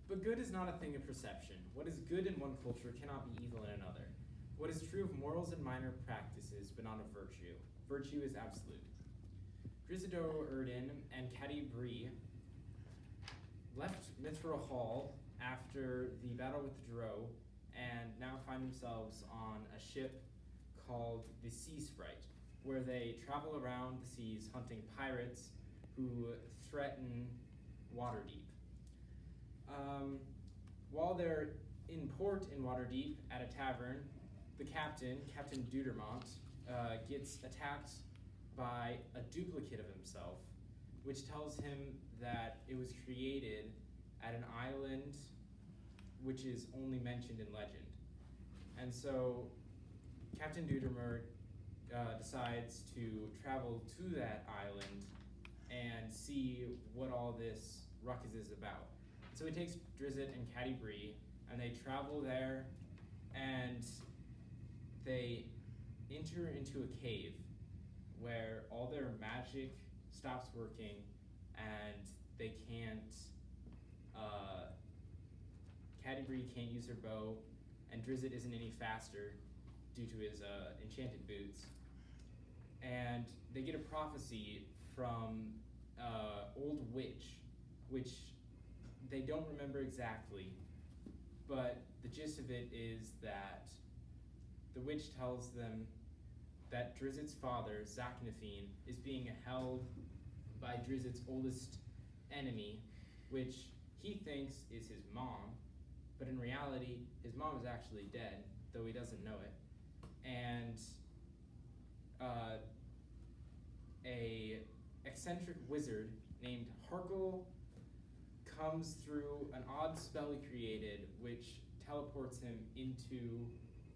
But good is not a thing of perception. What is good in one culture cannot be evil in another. What is true of morals and minor practices, but not of virtue? Virtue is absolute. Grisidor Erdin and Catti Bree left Mithril Hall after the battle with the Dro, and now find themselves on a ship called the Sea Sprite, where they travel around the seas hunting pirates who threaten Waterdeep. While they're in port in Waterdeep at a tavern, the captain, Captain Dudermont, gets attacked by a duplicate of himself, which tells him that it was created at an island which is only mentioned in legend. And so Captain Dudermont decides to travel to that island and see what all this ruckus is about. So he takes Drizzt and Catti Bree, and they travel there, and they enter into a cave where all their magic stops working, and they can't, Catti Bree can't use her bow, and Drizzt isn't any faster due to his enchanted boots. And they get a prophecy from old witch, which they don't remember exactly, but the gist of it is that the witch tells them that Drizzt's father, Zaknafine, is being held by Drizzt's oldest enemy, which he thinks is his mom, but in reality, his mom is actually dead, though he doesn't know it. And a eccentric wizard named Harkle comes through an odd spell he created, which teleports him into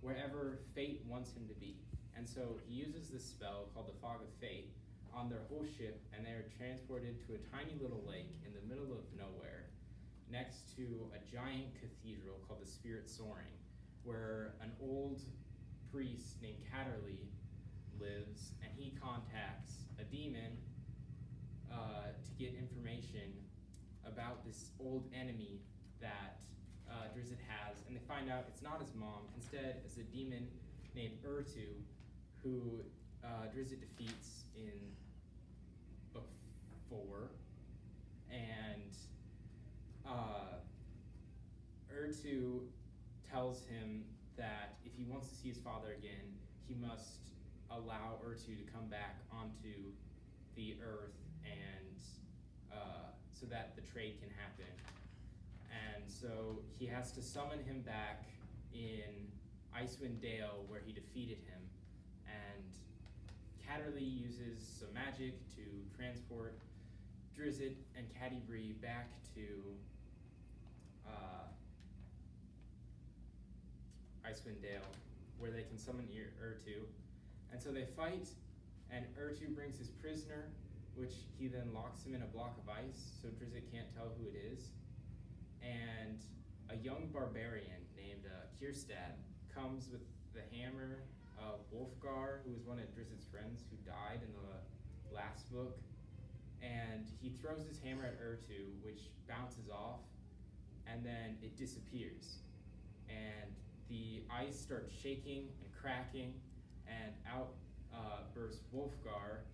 wherever fate wants him to be. And so he uses this spell called the Fog of Fate on their whole ship, and they are transported to a tiny little lake in the middle of nowhere next to a giant cathedral called the Spirit Soaring, where an old priest named Catterley lives, and he contacts a demon to get information about this old enemy that Drizzt has, and they find out it's not his mom. Instead, it's a demon named Urtu, who Drizzt defeats in book 4, and Urtu tells him that if he wants to see his father again, he must allow Urtu to come back onto the earth, and so that the trade can happen. And so he has to summon him back in Icewind Dale, where he defeated him. And Catterley uses some magic to transport Drizzt and Catti Bree back to Icewind Dale, where they can summon Urtu. And so they fight, and Urtu brings his prisoner, which he then locks him in a block of ice, so Drizzt can't tell who it is. And a young barbarian named Kierstad comes with the hammer of Wolfgar, who was one of Drizzt's friends who died in the last book. And he throws his hammer at Urtu, which bounces off, and then it disappears. And the ice starts shaking and cracking, and out bursts Wolfgar,